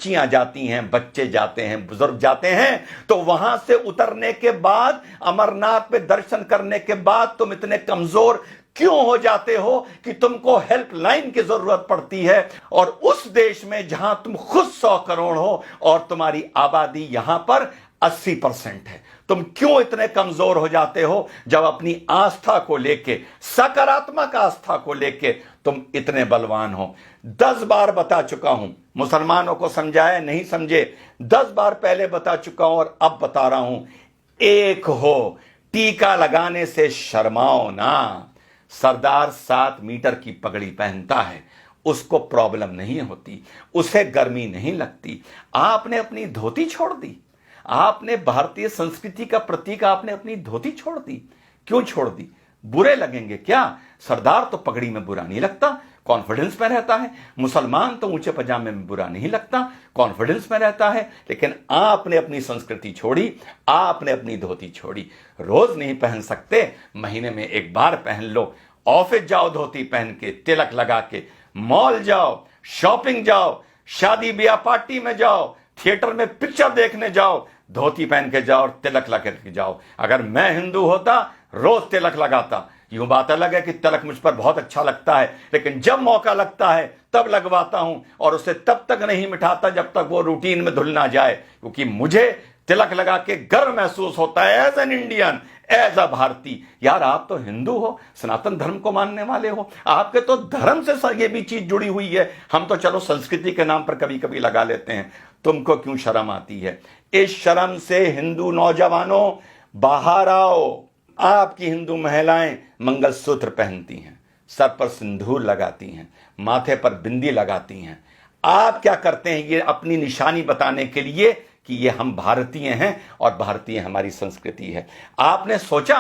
बच्चियां जाती हैं, बच्चे जाते हैं, बुजुर्ग जाते हैं, तो वहां से उतरने के बाद, अमरनाथ पे दर्शन करने के बाद तुम इतने कमजोर क्यों हो जाते हो कि तुमको हेल्पलाइन की जरूरत पड़ती है? और उस देश में जहां तुम खुद 100 करोड़ हो और तुम्हारी आबादी यहां पर 80% है, तुम क्यों इतने कमजोर हो जाते हो जब अपनी आस्था को लेके, सकारात्मक आस्था को लेके तुम इतने बलवान हो? 10 बार बता चुका हूं, मुसलमानों को समझाया, नहीं समझे, 10 बार पहले बता चुका हूं और अब बता रहा हूं, एक हो, टीका लगाने से शर्माओ ना। सरदार 7 मीटर की पगड़ी पहनता है, उसको प्रॉब्लम नहीं होती, उसे गर्मी नहीं लगती। आपने अपनी धोती छोड़ दी, आपने भारतीय संस्कृति का प्रतीक, आपने अपनी धोती छोड़ दी। क्यों छोड़ दी? बुरे लगेंगे क्या? सरदार तो पगड़ी में बुरा नहीं लगता, कॉन्फिडेंस में रहता है। मुसलमान तो ऊंचे पजामे में बुरा नहीं लगता, कॉन्फिडेंस में रहता है। लेकिन आपने अपनी संस्कृति छोड़ी, आपने अपनी धोती छोड़ी। रोज नहीं पहन सकते, महीने में एक बार पहन लो। ऑफिस जाओ धोती पहन के, तिलक लगा के, मॉल जाओ, शॉपिंग जाओ, शादी ब्याह पार्टी में जाओ, थिएटर में पिक्चर देखने जाओ, धोती पहन के जाओ और तिलक लगा के जाओ। अगर मैं हिंदू होता, रोज तिलक लगाता। यूं बात अलग है कि तिलक मुझ पर बहुत अच्छा लगता है, लेकिन जब मौका लगता है तब लगवाता हूं, और उसे तब तक नहीं मिटाता जब तक वो रूटीन में धुल ना जाए, क्योंकि मुझे तिलक लगा के गर्व महसूस होता है as an Indian, as a भारतीय। यार, आप तो हिंदू हो, सनातन धर्म को मानने वाले हो, आपके तो धर्म से ये भी चीज जुड़ी हुई है। हम तो चलो संस्कृति के नाम पर कभी कभी लगा लेते हैं, तुमको क्यों शर्म आती है? इस शर्म से हिंदू नौजवानों बाहर आओ। आपकी हिंदू महिलाएं मंगलसूत्र पहनती हैं, सर पर सिंदूर लगाती हैं, माथे पर बिंदी लगाती हैं। आप क्या करते हैं? ये अपनी निशानी बताने के लिए कि ये हम भारतीय हैं और भारतीय हमारी संस्कृति है। आपने सोचा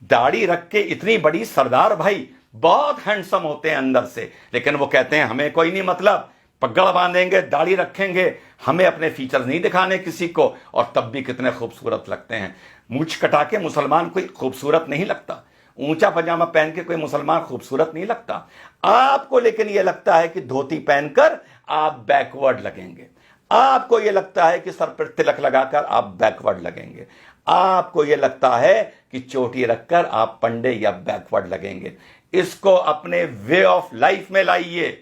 दाढ़ी रख के इतनी बड़ी सरदार भाई बहुत हैंडसम होते हैं अंदर से, लेकिन वो कहते हैं हमें कोई नहीं मतलब, पगड़ बांधेंगे, दाढ़ी रखेंगे, हमें अपने फीचर्स नहीं दिखाने किसी को, और तब भी कितने खूबसूरत लगते हैं। मूंछ कटा के मुसलमान कोई खूबसूरत नहीं लगता, ऊंचा पजामा पहन के कोई मुसलमान खूबसूरत नहीं लगता। आपको लेकिन यह लगता है कि धोती पहनकर आप बैकवर्ड लगेंगे, आपको यह लगता है कि सर पर तिलक लगाकर आप बैकवर्ड लगेंगे, आपको यह लगता है कि चोटी रखकर आप पंडे या बैकवर्ड लगेंगे। इसको अपने वे ऑफ लाइफ में लाइए।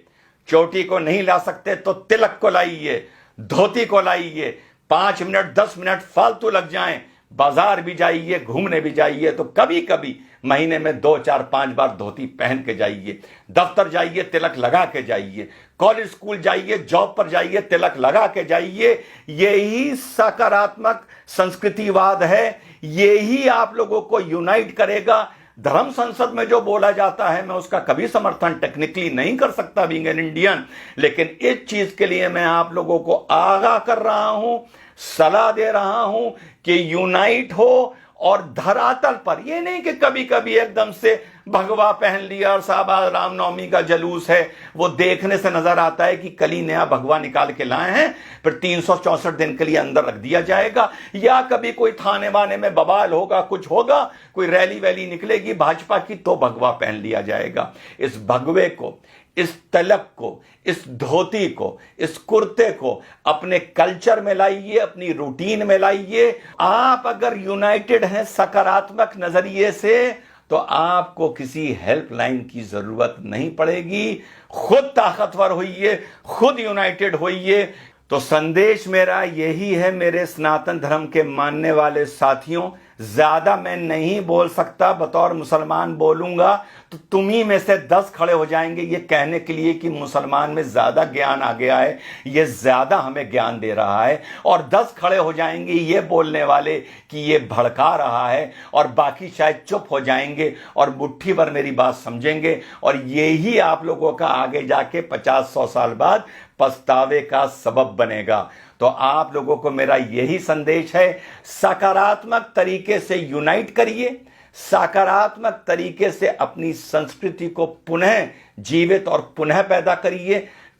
चोटी को नहीं ला सकते तो तिलक को लाइए, धोती को लाइए। 5 मिनट 10 मिनट फालतू लग जाएं, बाजार भी जाइए, घूमने भी जाइए, तो कभी कभी महीने में 2 4 5 बार धोती पहन के जाइए। दफ्तर जाइए, तिलक लगा के जाइए। कॉलेज स्कूल जाइए, जॉब पर जाइए, तिलक लगा के जाइए। यही सकारात्मक संस्कृतिवाद है, यही आप लोगों को यूनाइट करेगा। धर्म संसद में जो बोला जाता है, मैं उसका कभी समर्थन टेक्निकली नहीं कर सकता बीइंग एन इंडियन, लेकिन इस चीज के लिए मैं आप लोगों को आगाह कर रहा हूं, सलाह दे रहा हूं कि यूनाइट हो। और धरातल पर ये नहीं कि कभी कभी एकदम से भगवा पहन लिया और साहब आज रामनवमी का जलूस है, वो देखने से नजर आता है कि कल ही नया भगवा निकाल के लाए हैं, फिर 364 दिन के लिए अंदर रख दिया जाएगा। या कभी कोई थाने वाने में बवाल होगा, कुछ होगा, कोई रैली वैली निकलेगी भाजपा की, तो भगवा पहन लिया जाएगा। इस भगवे को, इस तलक को, इस धोती को, इस कुर्ते को अपने कल्चर में लाइए, अपनी रूटीन में लाइए। आप अगर यूनाइटेड हैं सकारात्मक नजरिए से, तो आपको किसी हेल्पलाइन की जरूरत नहीं पड़ेगी। खुद ताकतवर होइए, खुद यूनाइटेड होइए। तो संदेश मेरा यही है मेरे सनातन धर्म के मानने वाले साथियों, ज्यादा मैं नहीं बोल सकता, बतौर मुसलमान बोलूंगा तो तुम ही में से 10 खड़े हो जाएंगे ये कहने के लिए कि मुसलमान में ज्यादा ज्ञान आ गया है, ये ज्यादा हमें ज्ञान दे रहा है, और 10 खड़े हो जाएंगे ये बोलने वाले कि ये भड़का रहा है, और बाकी शायद चुप हो जाएंगे और मुट्ठी भर मेरी बात समझेंगे। और यही आप लोगों का आगे जाके 50-100 साल बाद पछतावे का सबब बनेगा। तो आप लोगों को मेरा यही संदेश है, सकारात्मक तरीके से यूनाइट करिए, सकारात्मक तरीके से अपनी संस्कृति को पुनः जीवित और पुनः पैदा करिए।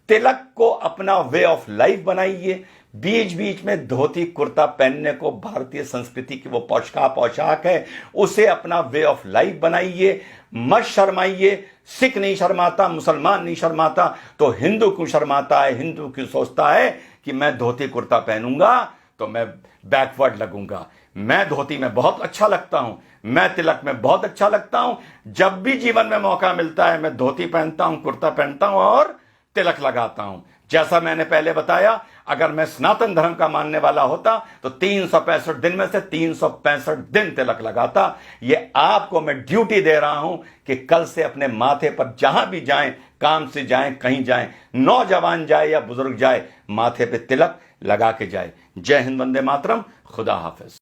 तिलक को अपना वे ऑफ लाइफ बनाइए। बीच बीच में धोती कुर्ता पहनने को भारतीय संस्कृति की वो पोशाक है, उसे अपना वे ऑफ लाइफ बनाइए। मत शर्माइए। सिख नहीं शर्माता, मुसलमान नहीं शर्माता, तो हिंदू क्यों शर्माता है? हिंदू क्यों सोचता है कि मैं धोती कुर्ता पहनूंगा तो मैं बैकवर्ड लगूंगा। मैं धोती में बहुत अच्छा लगता हूं, मैं तिलक में बहुत अच्छा लगता हूं। जब भी जीवन में मौका मिलता है मैं धोती पहनता हूं, कुर्ता पहनता हूं और तिलक लगाता हूं। जैसा मैंने पहले बताया, अगर मैं सनातन धर्म का मानने वाला होता तो 365 दिन में से 365 दिन तिलक लगाता। ये आपको मैं ड्यूटी दे रहा हूं कि कल से अपने माथे पर जहां भी जाएं, काम से जाएं, कहीं जाएं, नौजवान जाए या बुजुर्ग जाए, माथे पे तिलक लगा के जाए। जय हिंद, वंदे मातरम, खुदा हाफिज।